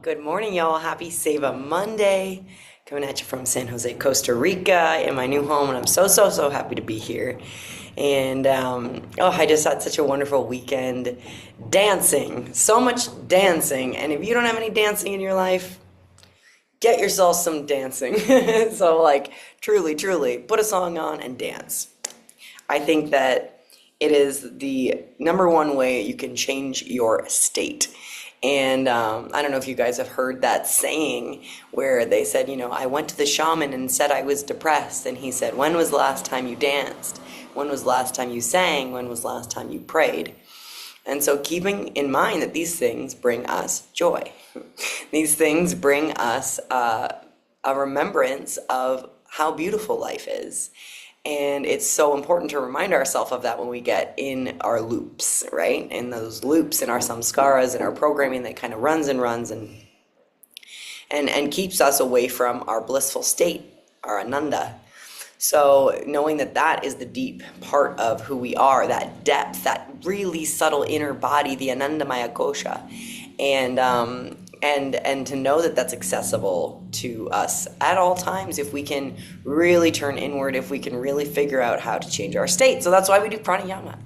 Good morning, y'all. Happy Seva Monday. Coming at you from San Jose, Costa Rica, in my new home, and I'm so happy to be here. And I just had such a wonderful weekend dancing. So much dancing. And if you don't have any dancing in your life, get yourself some dancing. So, truly, put a song on and dance. I think that it is the number one way you can change your state. And I don't know if you guys have heard that saying where they said, I went to the shaman and said I was depressed. And he said, when was the last time you danced? When was the last time you sang? When was the last time you prayed? And so keeping in mind that these things bring us joy. These things bring us a remembrance of how beautiful life is. And it's so important to remind ourselves of that when we get in our loops, right? In those loops, in our samskaras, in our programming that kind of runs and keeps us away from our blissful state, our ananda. So knowing that that is the deep part of who we are, that depth, that really subtle inner body, the Anandamaya Kosha, and to know that that's accessible to us at all times if we can really turn inward, if we can really figure out how to change our state. So that's why we do pranayama,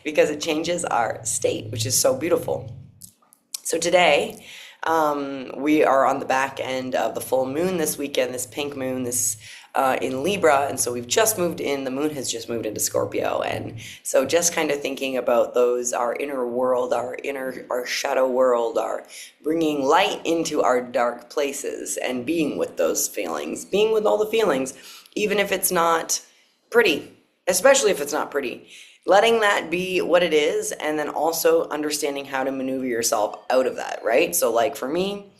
because it changes our state, which is so beautiful. So today, we are on the back end of the full moon this weekend, this pink moon, this in Libra, and so we've just moved in, the moon has just moved into Scorpio, and so just kind of thinking about those, our inner world, our shadow world, our bringing light into our dark places and being with those feelings, being with all the feelings, even if it's not pretty, especially if it's not pretty. Letting that be what it is, and then also understanding how to maneuver yourself out of that, right? So like for me,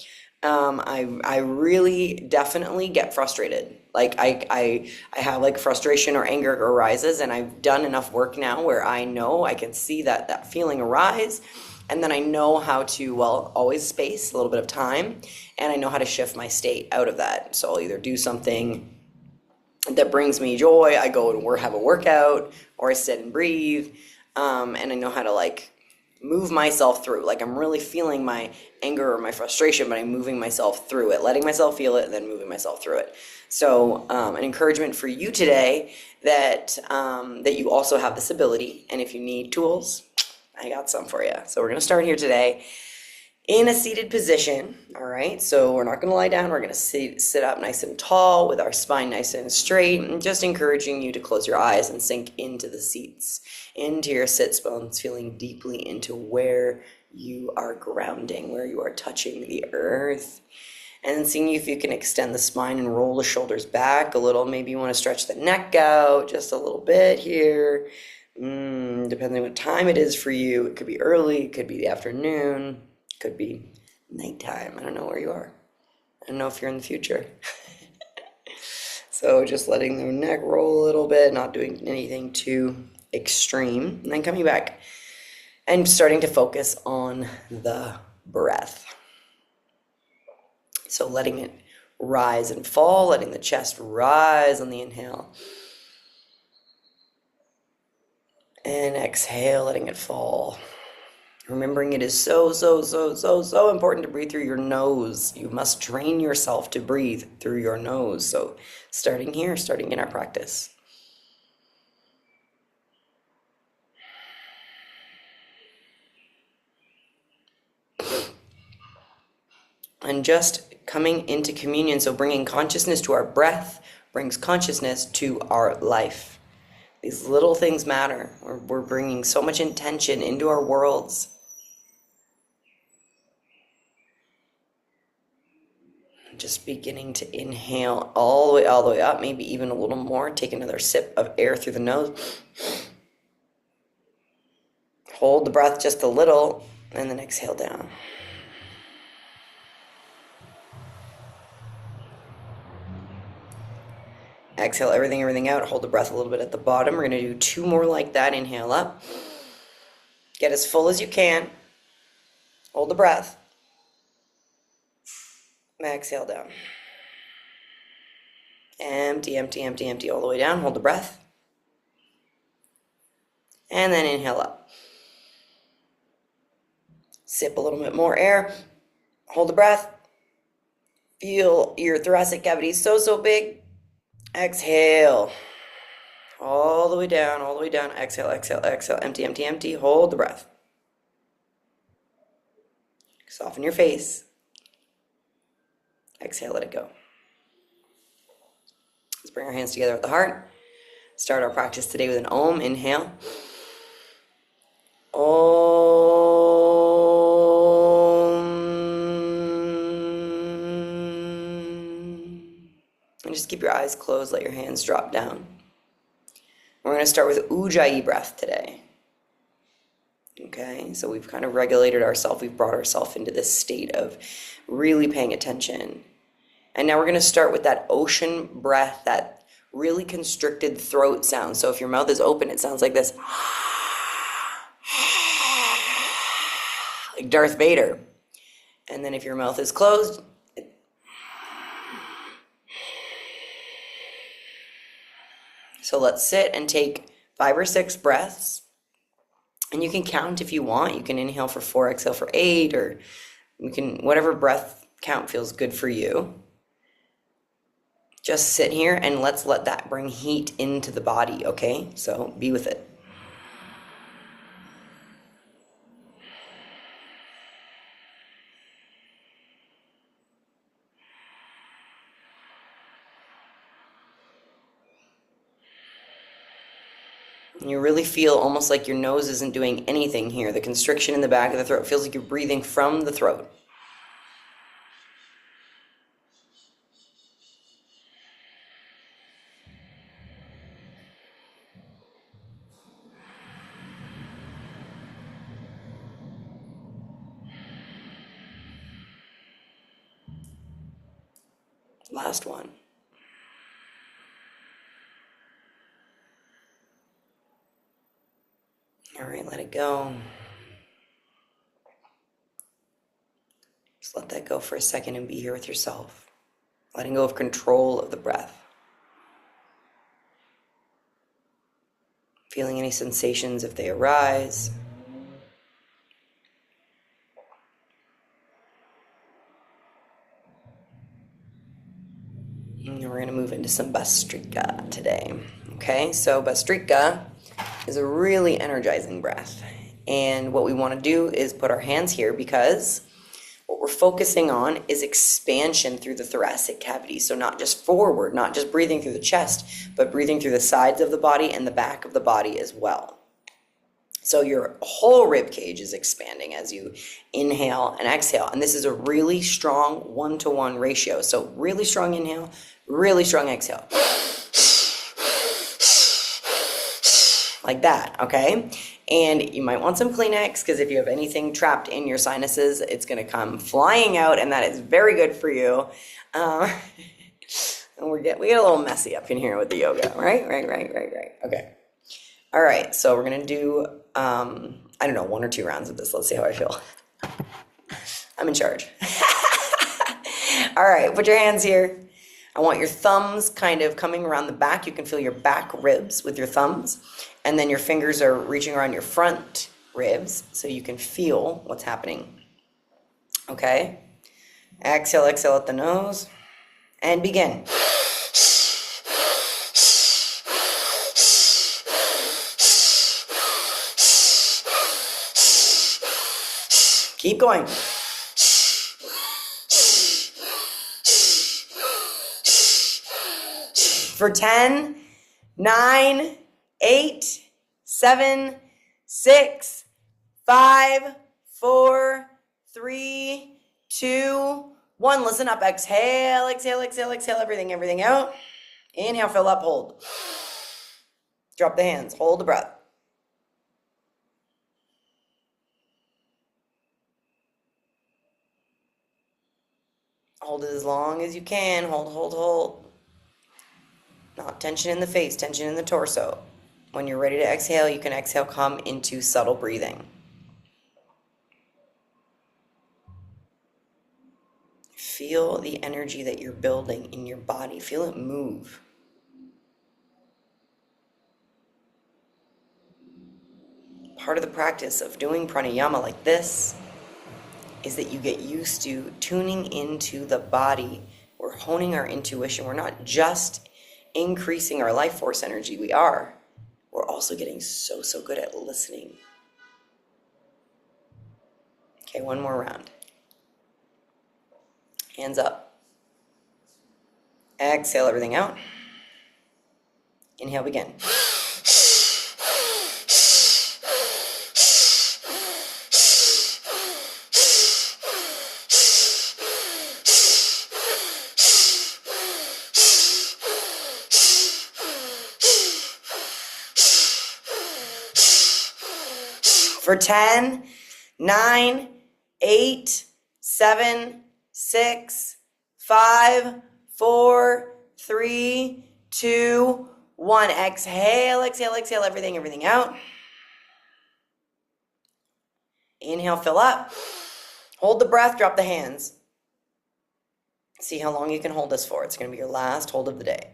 I really definitely get frustrated. Like I have like frustration or anger arises, and I've done enough work now where I know I can see that feeling arise, and then I know how to, always space a little bit of time, and I know how to shift my state out of that. So I'll either do something that brings me joy, I go and have a workout, or I sit and breathe, and I know how to move myself through. Like I'm really feeling my anger or my frustration, but I'm moving myself through it, letting myself feel it, and then moving myself through it. So an encouragement for you today that you also have this ability, and if you need tools, I got some for you. So we're gonna start here today in a seated position, all right? So we're not gonna lie down, we're gonna sit up nice and tall with our spine nice and straight, and just encouraging you to close your eyes and sink into the seats, into your sits bones, feeling deeply into where you are grounding, where you are touching the earth, and seeing if you can extend the spine and roll the shoulders back a little. Maybe you wanna stretch the neck out just a little bit here. Depending on what time it is for you, it could be early, it could be the afternoon, could be nighttime. I don't know where you are. I don't know if you're in the future. So just letting the neck roll a little bit, not doing anything too extreme, and then coming back and starting to focus on the breath. So letting it rise and fall, letting the chest rise on the inhale. And exhale, letting it fall. Remembering it is so important to breathe through your nose. You must train yourself to breathe through your nose. So starting here, starting in our practice. And just coming into communion, so bringing consciousness to our breath brings consciousness to our life. These little things matter. We're bringing so much intention into our worlds. Just beginning to inhale all the way up, maybe even a little more. Take another sip of air through the nose. Hold the breath just a little, and then exhale down. Exhale everything out. Hold the breath a little bit at the bottom. We're going to do 2 more like that. Inhale up. Get as full as you can. Hold the breath. Exhale down. Empty all the way down. Hold the breath. And then inhale up. Sip a little bit more air. Hold the breath. Feel your thoracic cavity so big. Exhale. All the way down, all the way down. Exhale, exhale, exhale. Empty, empty, empty. Hold the breath. Soften your face. Exhale, let it go. Let's bring our hands together at the heart. Start our practice today with an Om. Inhale. Om. And just keep your eyes closed. Let your hands drop down. We're going to start with ujjayi breath today. Okay, so we've kind of regulated ourselves. We've brought ourselves into this state of really paying attention. And now we're going to start with that ocean breath, that really constricted throat sound. So if your mouth is open, it sounds like this. Like Darth Vader. And then if your mouth is closed, so let's sit and take 5 or 6 breaths. And you can count if you want. You can inhale for 4, exhale for 8, or you can, whatever breath count feels good for you. Just sit here and let's let that bring heat into the body, okay? So be with it. And you really feel almost like your nose isn't doing anything here. The constriction in the back of the throat feels like you're breathing from the throat. Last one. All right, let it go. Just let that go for a second and be here with yourself. Letting go of control of the breath. Feeling any sensations if they arise. And we're going to move into some bhastrika today. Okay, so bhastrika is a really energizing breath. And what we want to do is put our hands here because what we're focusing on is expansion through the thoracic cavity. So not just forward, not just breathing through the chest, but breathing through the sides of the body and the back of the body as well. So your whole rib cage is expanding as you inhale and exhale. And this is a really strong 1-to-1 ratio. So really strong inhale, really strong exhale. Like that, okay? And you might want some Kleenex because if you have anything trapped in your sinuses, it's going to come flying out, and that is very good for you. And we get a little messy up in here with the yoga, right? Okay. All right, so we're going to do, I don't know, 1 or 2 rounds of this. Let's see how I feel. I'm in charge. All right, put your hands here. I want your thumbs kind of coming around the back. You can feel your back ribs with your thumbs. And then your fingers are reaching around your front ribs so you can feel what's happening. Okay? Exhale, exhale at the nose. And begin. Keep going. For 10, 9, 8, 7, 6, 5, 4, 3, 2, 1. Listen up. Exhale, exhale, exhale, exhale. Everything out. Inhale, fill up, hold. Drop the hands. Hold the breath. Hold it as long as you can. Hold, hold, hold. Not tension in the face, tension in the torso. When you're ready to exhale, you can exhale, come into subtle breathing. Feel the energy that you're building in your body. Feel it move. Part of the practice of doing pranayama like this is that you get used to tuning into the body. We're honing our intuition. We're not just increasing our life force energy. We're also getting so good at listening. Okay, one more round. Hands up. Exhale everything out. Inhale, begin. For 10, 9, 8, 7, 6, 5, 4, 3, 2, 1. Exhale, exhale, exhale, everything out. Inhale, fill up. Hold the breath, drop the hands. See how long you can hold this for. It's going to be your last hold of the day.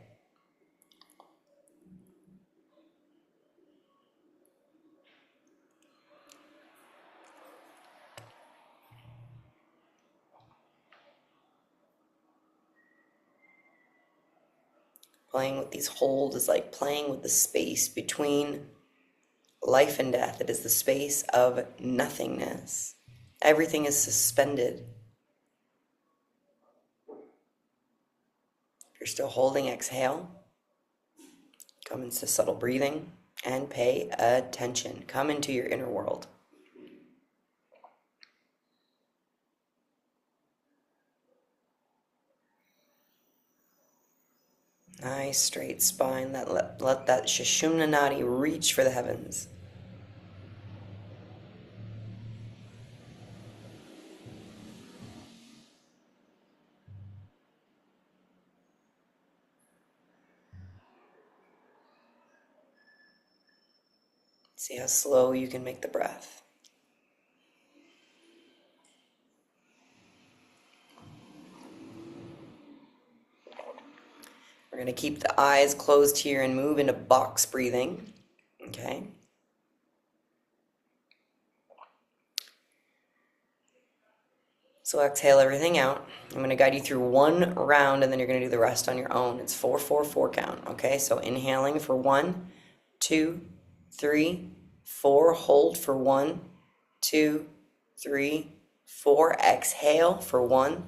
Playing with these holds is like playing with the space between life and death. It is the space of nothingness. Everything is suspended. If you're still holding, exhale. Come into subtle breathing and pay attention. Come into your inner world. Nice straight spine. Let that Sushumna Nadi reach for the heavens. See how slow you can make the breath. We're going to keep the eyes closed here and move into box breathing. Okay. So exhale everything out. I'm going to guide you through one round and then you're going to do the rest on your own. It's 4-4-4 count. Okay. So inhaling for 1, 2, 3, 4. Hold for 1, 2, 3, 4. Exhale for 1,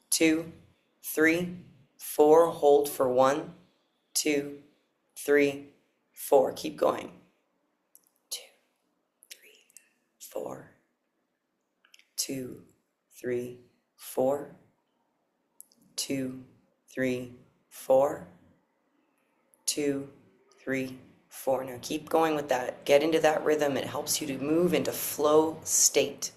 2, 3, 4. Hold for 1, 2, 3, 4. Keep going. 2, 3, 4. 2, 3, 4. 2, 3, 4. 2, 3, 4. Now keep going with that. Get into that rhythm. It helps you to move into flow state.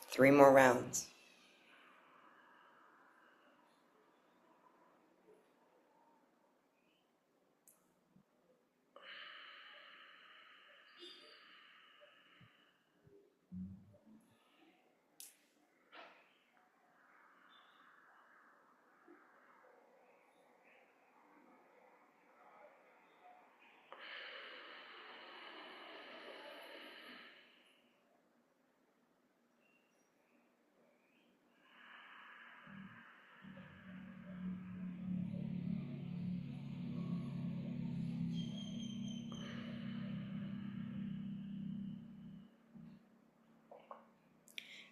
Three more rounds.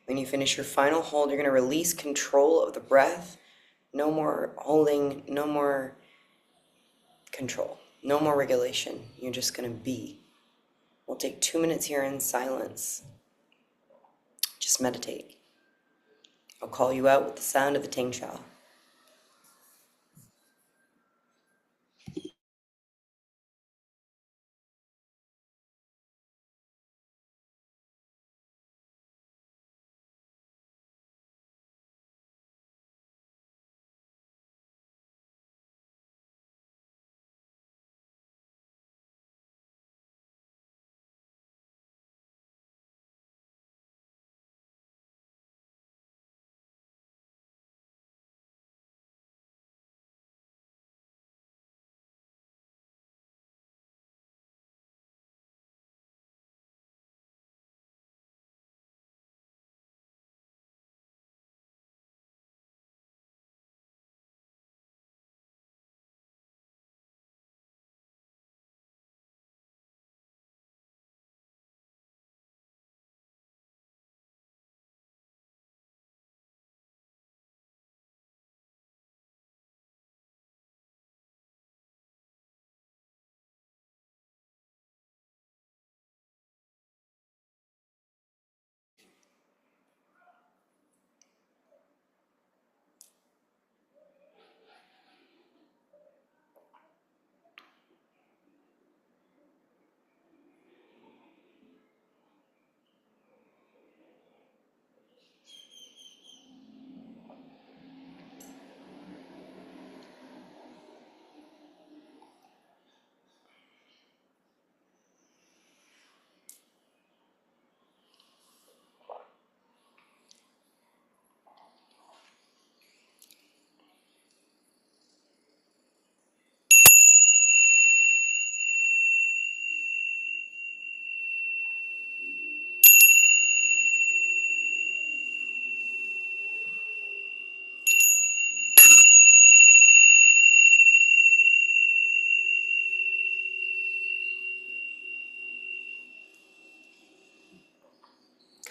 When you finish your final hold, you're going to release control of the breath. No more holding, no more control, no more regulation. You're just going to be. We'll take 2 minutes here in silence. Just meditate. I'll call you out with the sound of the ting shell.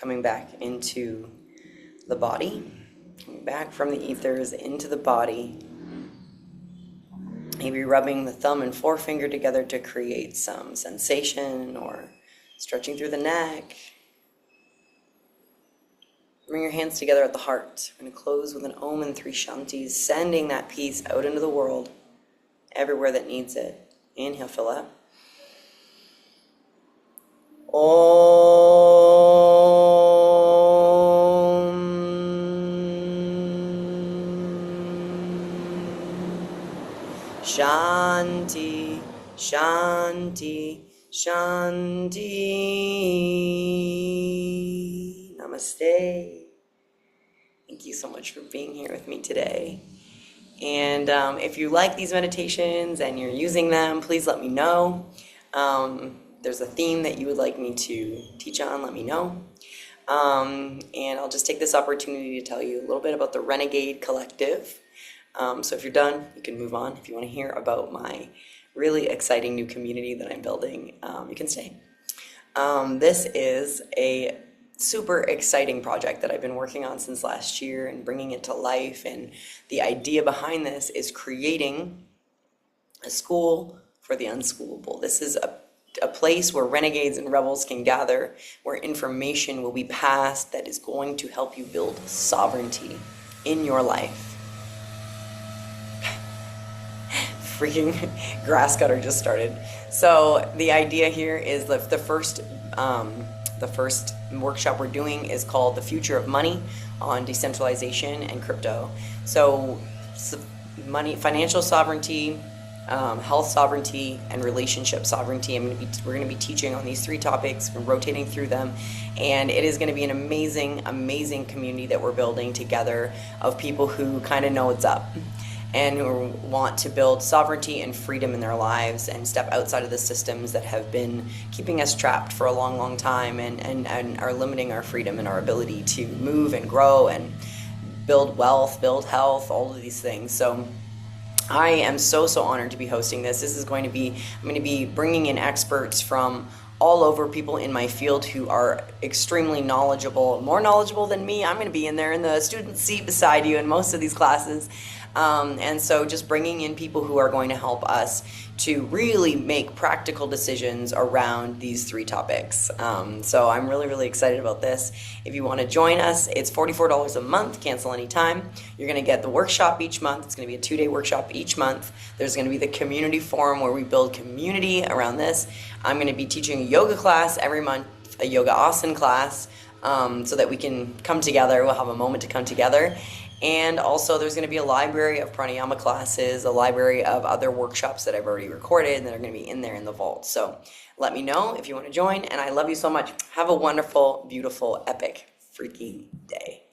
coming back into the body, coming back from the ethers into the body. Maybe rubbing the thumb and forefinger together to create some sensation, or stretching through the neck. Bring your hands together at the heart. We're going to close with an Om and 3 Shantis, sending that peace out into the world, everywhere that needs it. Inhale, fill up. Om. Shanti, Shanti, Shanti. Namaste. Thank you so much for being here with me today. And if you like these meditations and you're using them, please let me know. There's a theme that you would like me to teach on, let me know. And I'll just take this opportunity to tell you a little bit about the Renegade Collective. So if you're done, you can move on. If you want to hear about my really exciting new community that I'm building, you can stay. This is a super exciting project that I've been working on since last year and bringing it to life. And the idea behind this is creating a school for the unschoolable. This is a place where renegades and rebels can gather, where information will be passed that is going to help you build sovereignty in your life. Freaking grass cutter just started. So the idea here is the first workshop we're doing is called The Future of Money on Decentralization and Crypto. So money, financial sovereignty, health sovereignty, and relationship sovereignty. We're going to be teaching on these 3 topics, rotating through them, and it is going to be an amazing community that we're building together of people who kind of know what's up and who want to build sovereignty and freedom in their lives and step outside of the systems that have been keeping us trapped for a long time and are limiting our freedom and our ability to move and grow and build wealth, build health, all of these things. So I am so honored to be hosting this. I'm going to be bringing in experts from all over, people in my field who are extremely knowledgeable, more knowledgeable than me. I'm going to be in there in the student seat beside you in most of these classes. And so just bringing in people who are going to help us to really make practical decisions around these 3 topics. So I'm really excited about this. If you want to join us, it's $44 a month, cancel anytime. You're going to get the workshop each month. It's going to be a 2-day workshop each month. There's going to be the community forum where we build community around this. I'm going to be teaching a yoga class every month, a yoga asana class, so that we can come together. We'll have a moment to come together. And also there's going to be a library of pranayama classes, a library of other workshops that I've already recorded that are going to be in there in the vault. So let me know if you want to join, and I love you so much. Have a wonderful, beautiful, epic, freaking day.